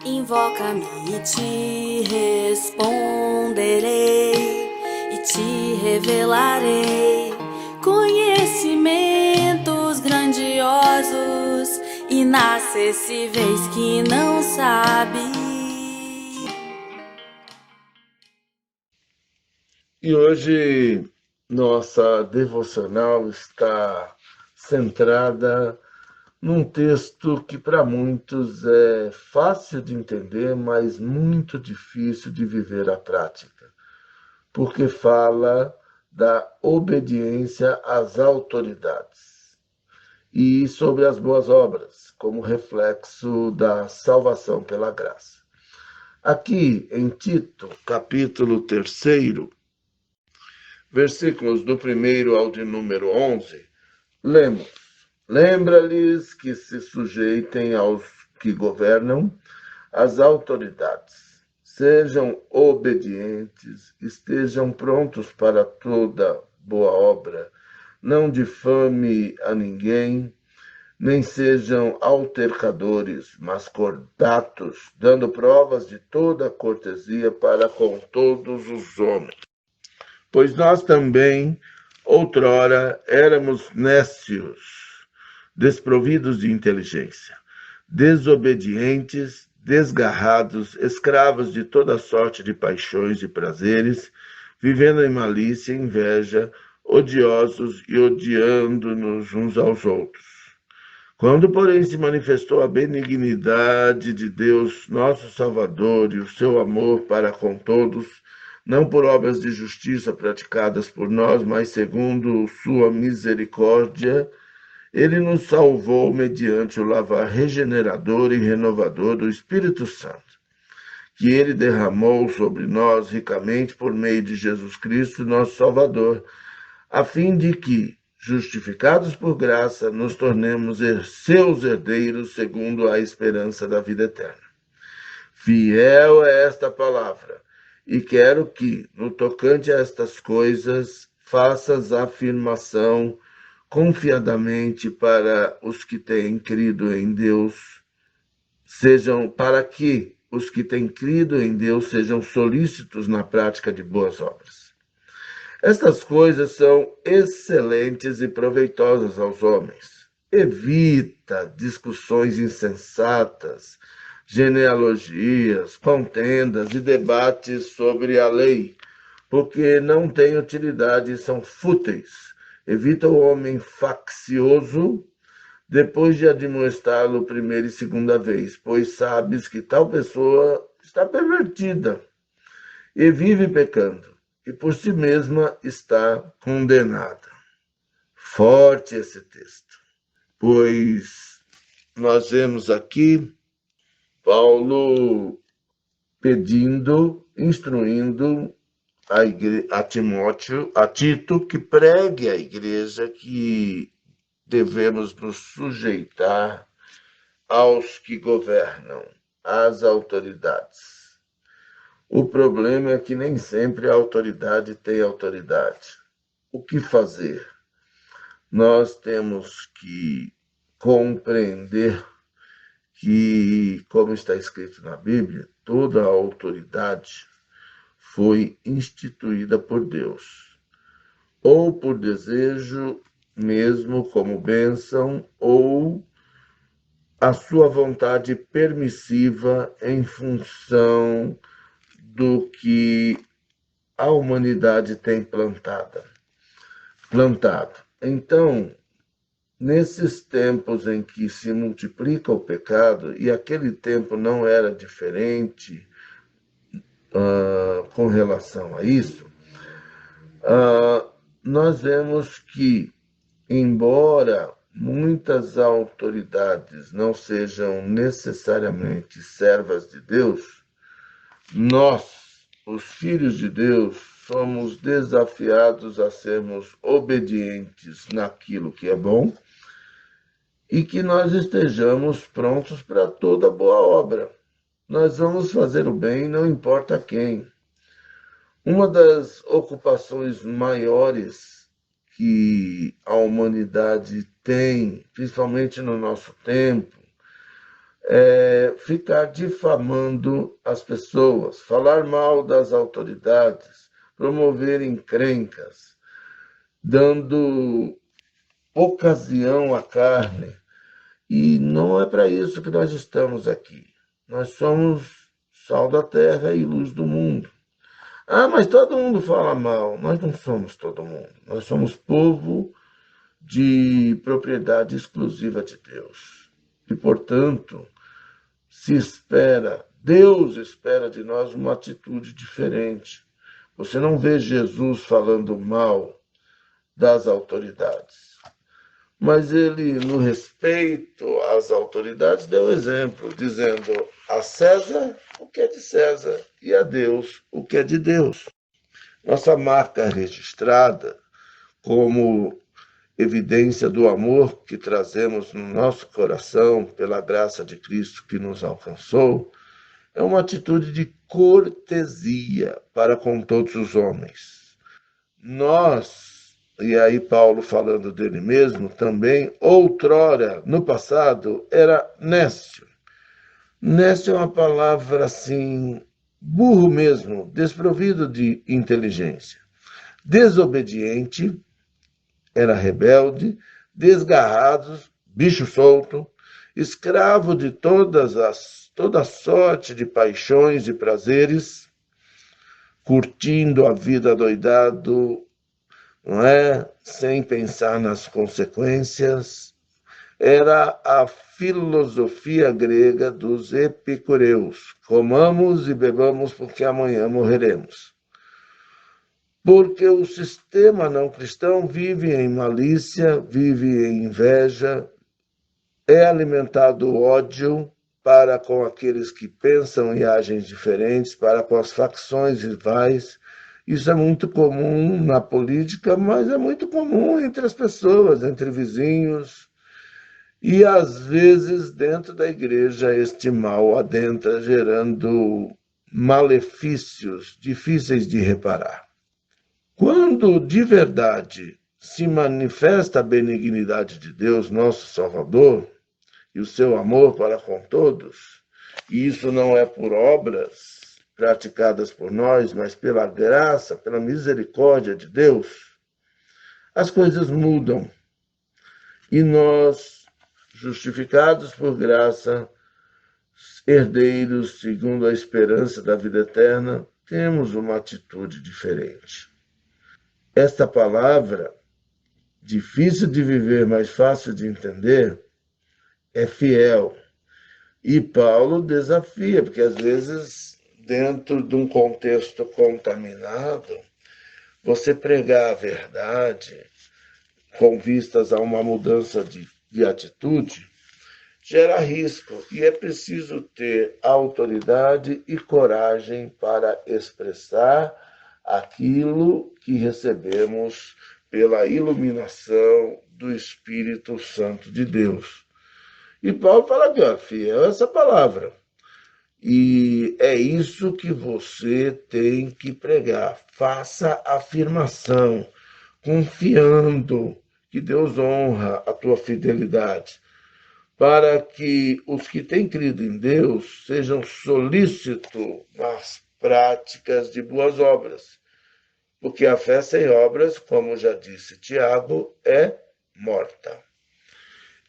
Invoca-me e te responderei, e te revelarei conhecimentos grandiosos, inacessíveis que não sabe. E hoje nossa devocional está centrada num texto que para muitos é fácil de entender, mas muito difícil de viver à prática, porque fala da obediência às autoridades e sobre as boas obras, como reflexo da salvação pela graça. Aqui em Tito, capítulo 3, versículos do 1º ao de número 11, lemos: Lembra-lhes que se sujeitem aos que governam, às autoridades. Sejam obedientes, estejam prontos para toda boa obra. Não difame a ninguém, nem sejam altercadores, mas cordatos, dando provas de toda cortesia para com todos os homens. Pois nós também, outrora, éramos nécios, desprovidos de inteligência, desobedientes, desgarrados, escravos de toda sorte de paixões e prazeres, vivendo em malícia e inveja, odiosos e odiando-nos uns aos outros. Quando, porém, se manifestou a benignidade de Deus, nosso Salvador, e o seu amor para com todos, não por obras de justiça praticadas por nós, mas segundo sua misericórdia, ele nos salvou mediante o lavar regenerador e renovador do Espírito Santo, que ele derramou sobre nós ricamente por meio de Jesus Cristo, nosso Salvador, a fim de que, justificados por graça, nos tornemos seus herdeiros segundo a esperança da vida eterna. Fiel é esta palavra, e quero que, no tocante a estas coisas, faças afirmação confiadamente para os que têm crido em Deus, para que os que têm crido em Deus sejam solícitos na prática de boas obras. Estas coisas são excelentes e proveitosas aos homens. Evita discussões insensatas, genealogias, contendas e debates sobre a lei, porque não têm utilidade e são fúteis. Evita o homem faccioso, depois de admoestá-lo primeira e segunda vez, pois sabes que tal pessoa está pervertida e vive pecando, e por si mesma está condenada. Forte esse texto, pois nós vemos aqui Paulo pedindo, instruindo a Timóteo, a Tito, que pregue à igreja que devemos nos sujeitar aos que governam, às autoridades. O problema é que nem sempre a autoridade tem autoridade. O que fazer? Nós temos que compreender que, como está escrito na Bíblia, toda a autoridade foi instituída por Deus, ou por desejo mesmo como bênção, ou a sua vontade permissiva em função do que a humanidade tem plantado. Então, nesses tempos em que se multiplica o pecado, e aquele tempo não era diferente com relação a isso, nós vemos que, embora muitas autoridades não sejam necessariamente servas de Deus, nós, os filhos de Deus, somos desafiados a sermos obedientes naquilo que é bom e que nós estejamos prontos para toda boa obra. Nós vamos fazer o bem, não importa quem. Uma das ocupações maiores que a humanidade tem, principalmente no nosso tempo, ficar difamando as pessoas, falar mal das autoridades, promover encrencas, dando ocasião à carne. E não é para isso que nós estamos aqui. Nós somos sal da terra e luz do mundo. Ah, mas todo mundo fala mal. Nós não somos todo mundo. Nós somos povo de propriedade exclusiva de Deus. E, portanto, Deus espera de nós uma atitude diferente. Você não vê Jesus falando mal das autoridades, mas ele, no respeito às autoridades, deu exemplo, dizendo a César o que é de César e a Deus o que é de Deus. Nossa marca registrada como evidência do amor que trazemos no nosso coração pela graça de Cristo que nos alcançou, é uma atitude de cortesia para com todos os homens. Nós, e aí Paulo falando dele mesmo, também, outrora, no passado, era nécio. Nécio é uma palavra assim, burro mesmo, desprovido de inteligência. Desobediente, era rebelde, desgarrado, bicho solto, escravo de toda sorte de paixões e prazeres, curtindo a vida adoidado, não é? Sem pensar nas consequências. Era a filosofia grega dos epicureus. Comamos e bebamos porque amanhã morreremos. Porque o sistema não cristão vive em malícia, vive em inveja, é alimentado ódio para com aqueles que pensam e agem diferentes, para com as facções rivais. Isso é muito comum na política, mas é muito comum entre as pessoas, entre vizinhos. E, às vezes, dentro da igreja, este mal adentra, gerando malefícios difíceis de reparar. Quando de verdade se manifesta a benignidade de Deus, nosso Salvador, e o seu amor para com todos, e isso não é por obras praticadas por nós, mas pela graça, pela misericórdia de Deus, as coisas mudam. E nós, justificados por graça, herdeiros segundo a esperança da vida eterna, temos uma atitude diferente. Esta palavra, difícil de viver, mas fácil de entender, é fiel. E Paulo desafia, porque às vezes, dentro de um contexto contaminado, você pregar a verdade com vistas a uma mudança de atitude gera risco. E é preciso ter autoridade e coragem para expressar aquilo que recebemos pela iluminação do Espírito Santo de Deus. E Paulo fala aqui, ó, fiel essa palavra. E é isso que você tem que pregar. Faça afirmação, confiando que Deus honra a tua fidelidade, para que os que têm crido em Deus sejam solícitos nas práticas de boas obras. Porque a fé sem obras, como já disse Tiago, é morta.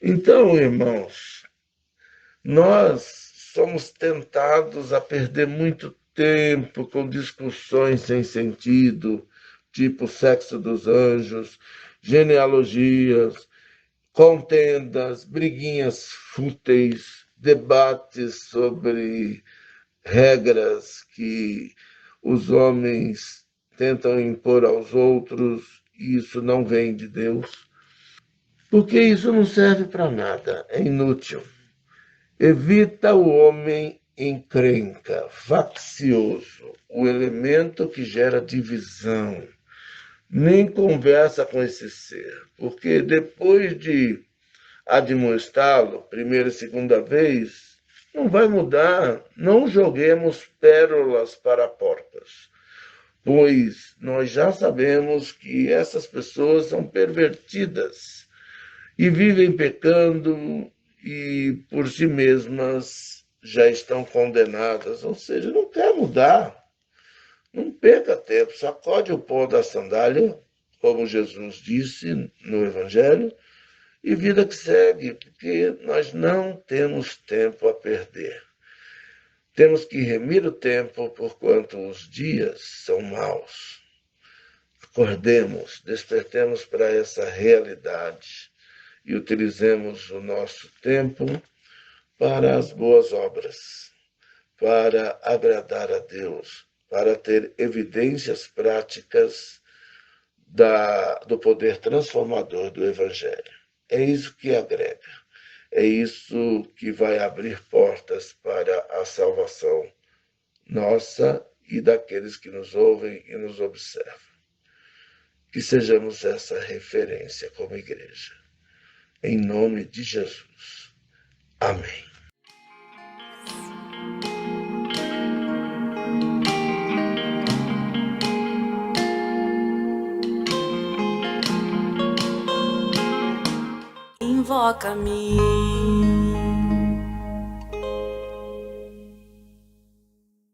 Então, irmãos, nós somos tentados a perder muito tempo com discussões sem sentido, tipo sexo dos anjos, genealogias, contendas, briguinhas fúteis, debates sobre regras que os homens tentam impor aos outros, e isso não vem de Deus. Porque isso não serve para nada, é inútil. Evita o homem encrenca, faccioso, o elemento que gera divisão. Nem conversa com esse ser, porque depois de admoestá-lo, primeira e segunda vez, não vai mudar. Não joguemos pérolas para porcas, pois nós já sabemos que essas pessoas são pervertidas e vivem pecando e por si mesmas já estão condenadas, ou seja, não quer mudar. Não perca tempo, sacode o pó da sandália, como Jesus disse no Evangelho, e vida que segue, porque nós não temos tempo a perder. Temos que remir o tempo, porquanto os dias são maus. Acordemos, despertemos para essa realidade e utilizemos o nosso tempo para as boas obras, para agradar a Deus, para ter evidências práticas do poder transformador do Evangelho. É isso que agrega, é isso que vai abrir portas para a salvação nossa e daqueles que nos ouvem e nos observam. Que sejamos essa referência como igreja. Em nome de Jesus. Amém. Invoca-me